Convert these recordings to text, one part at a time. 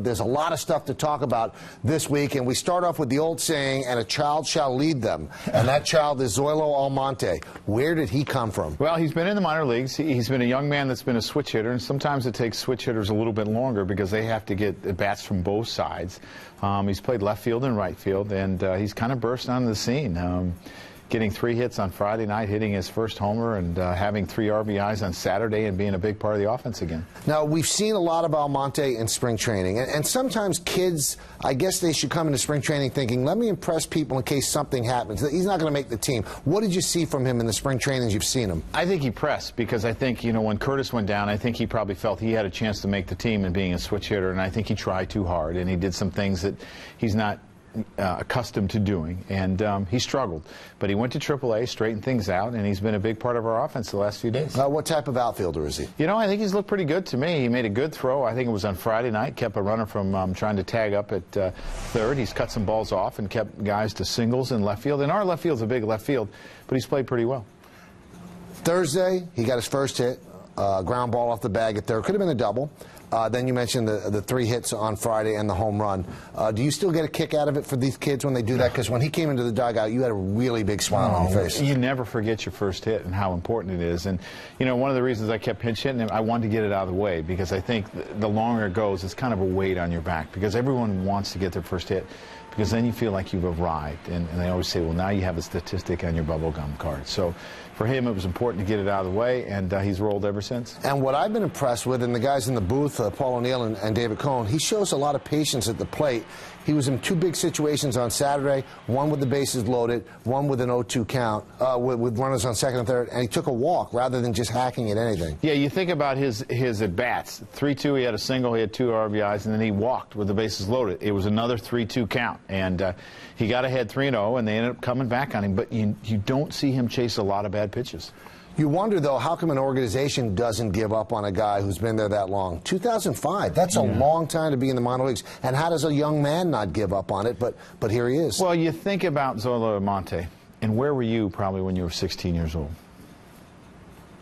but there's a lot of stuff to talk about this week, and we start off with the old saying, and a child shall lead them, and that child is Zoilo Almonte. Where did he come from? Well, he's been in the minor leagues. He's been a young man that's been a switch hitter, and sometimes it takes switch hitters a little bit longer because they have to get at bats from both sides. He's played left field and right field, and he's kind of burst onto the scene. Getting 3 hits on Friday night, hitting his first homer, and having 3 RBIs on Saturday and being a big part of the offense again. Now, we've seen a lot of Almonte in spring training, and sometimes kids, I guess they should come into spring training thinking, let me impress people in case something happens. He's not going to make the team. What did you see from him in the spring trainings you've seen him? I think he pressed because I think, you know, when Curtis went down, I think he probably felt he had a chance to make the team and being a switch hitter, and I think he tried too hard, and he did some things that he's not accustomed to doing, and he struggled. But he went to AAA, straightened things out, and he's been a big part of our offense the last few days. What type of outfielder is he? You know, I think he's looked pretty good to me. He made a good throw. I think it was on Friday night, kept a runner from trying to tag up at third. He's cut some balls off and kept guys to singles in left field. And our left field's a big left field, but he's played pretty well. Thursday, he got his first hit, ground ball off the bag at third. Could have been a double. Then you mentioned the 3 hits on Friday and the home run. Do you still get a kick out of it for these kids when they do that? Because when he came into the dugout, you had a really big smile on your face. You never forget your first hit and how important it is. And, you know, one of the reasons I kept pinch hitting him, I wanted to get it out of the way because I think the longer it goes, it's kind of a weight on your back because everyone wants to get their first hit because then you feel like you've arrived. And they always say, well, now you have a statistic on your bubblegum card. So for him, it was important to get it out of the way, and he's rolled ever since. And what I've been impressed with, and the guys in the booth, Paul O'Neill and David Cohn, he shows a lot of patience at the plate. He was in 2 big situations on Saturday, one with the bases loaded, one with an 0-2 count, with runners on second and third, and he took a walk rather than just hacking at anything. Yeah, you think about his at-bats. 3-2, he had a single, he had 2 RBIs, and then he walked with the bases loaded. It was another 3-2 count, and he got ahead 3-0, and they ended up coming back on him, but you don't see him chase a lot of bad pitches. You wonder, though, how come an organization doesn't give up on a guy who's been there that long? 2005, that's a long time to be in the minor leagues. And how does a young man not give up on it? But here he is. Well, you think about Zoilo Almonte, and where were you probably when you were 16 years old?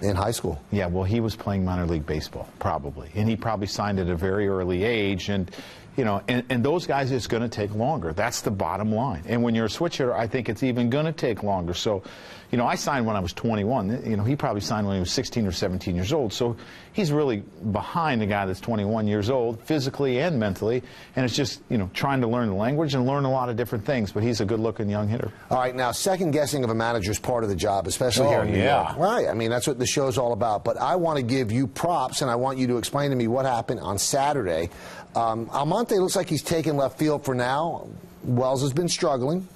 In high school. Yeah, well, he was playing minor league baseball, probably. And he probably signed at a very early age. And, you know, and those guys, it's going to take longer. That's the bottom line. And when you're a switch hitter, I think it's even going to take longer. So, you know, I signed when I was 21. You know, he probably signed when he was 16 or 17 years old. So he's really behind the guy that's 21 years old, physically and mentally. And it's just, you know, trying to learn the language and learn a lot of different things. But he's a good-looking young hitter. All right, now, second guessing of a manager is part of the job, especially here in New York. Right, I mean, that's what the show's all about. But I want to give you props, and I want you to explain to me what happened on Saturday. Almonte looks like he's taken left field for now. Wells has been struggling.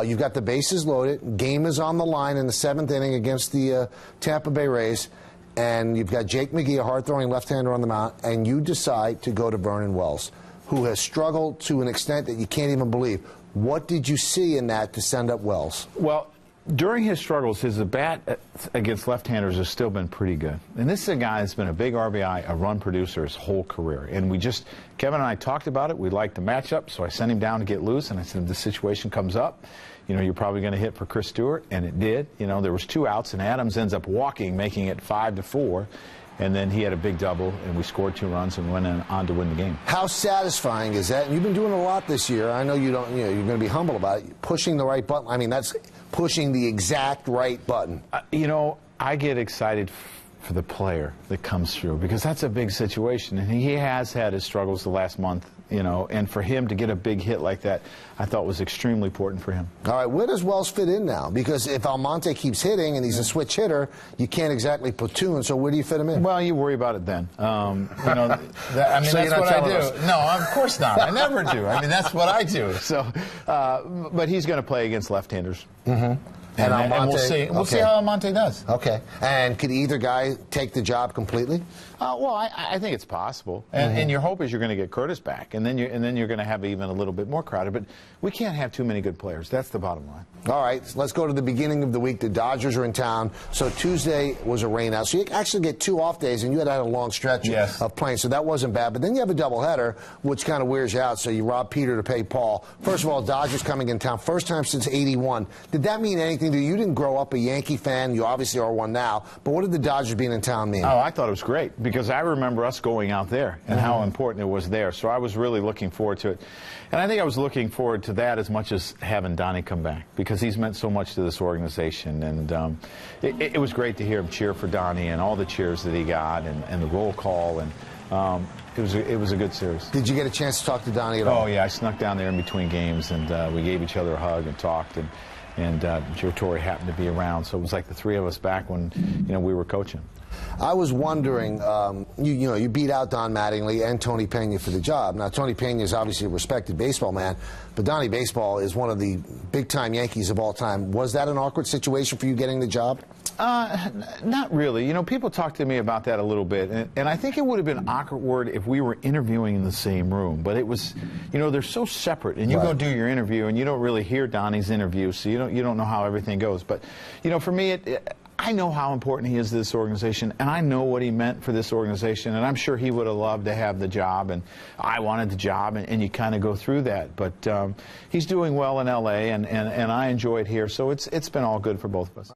You've got the bases loaded. Game is on the line in the 7th inning against the Tampa Bay Rays. And you've got Jake McGee, a hard-throwing left-hander on the mound, and you decide to go to Vernon Wells, who has struggled to an extent that you can't even believe. What did you see in that to send up Wells? Well, during his struggles, his bat against left-handers has still been pretty good. And this is a guy that's been a big RBI, a run producer his whole career. And Kevin and I talked about it. We liked the matchup, so I sent him down to get loose. And I said, if this situation comes up, you know, you're probably going to hit for Chris Stewart. And it did. You know, there was 2 outs, and Adams ends up walking, making it 5-4. And then he had a big double, and we scored 2 runs and went on to win the game. How satisfying is that? And you've been doing a lot this year. I know you're going to be humble about it. Pushing the right button. I mean, that's pushing the exact right button. You know, I get excited for the player that comes through because that's a big situation. And he has had his struggles the last month, you know, and for him to get a big hit like that, I thought was extremely important for him. All right, where does Wells fit in now? Because if Almonte keeps hitting and he's a switch hitter, you can't exactly platoon, so where do you fit him in? Well, you worry about it then. You know, I mean, so that's what I do. No, of course not. I never do. I mean, that's what I do. So, but he's going to play against left-handers. Mm-hmm. And we'll see. We'll see how Almonte does. Okay. And could either guy take the job completely? Well, I think it's possible. And your hope is you're going to get Curtis back, and then you're going to have even a little bit more crowded. But we can't have too many good players. That's the bottom line. All right. So let's go to the beginning of the week. The Dodgers are in town. So Tuesday was a rain out. So you actually get 2 off days, and you had a long stretch of playing. So that wasn't bad. But then you have a doubleheader, which kind of wears you out. So you rob Peter to pay Paul. First of all, Dodgers coming in town. First time since '81. Did that mean anything anything to you? You didn't grow up a Yankee fan. You obviously are one now. But what did the Dodgers being in town mean? Oh, I thought it was great because I remember us going out there and how important it was there. So I was really looking forward to it. And I think I was looking forward to that as much as having Donnie come back because he's meant so much to this organization. And it was great to hear him cheer for Donnie and all the cheers that he got and the roll call. And it was a good series. Did you get a chance to talk to Donnie at all? Oh, yeah. I snuck down there in between games, and we gave each other a hug and talked. And Joe Torre happened to be around, so it was like the three of us back when we were coaching. I was wondering, you beat out Don Mattingly and Tony Pena for the job. Now, Tony Pena is obviously a respected baseball man, but Donnie Baseball is one of the big-time Yankees of all time. Was that an awkward situation for you getting the job? Not really. People talk to me about that a little bit, and I think it would have been awkward if we were interviewing in the same room. But it was, they're so separate, and you go do your interview, and you don't really hear Donnie's interview, so you don't know how everything goes. But, for me, I know how important he is to this organization, and I know what he meant for this organization, and I'm sure he would have loved to have the job, and I wanted the job, and you kind of go through that. But he's doing well in L.A., and I enjoy it here, so it's been all good for both of us.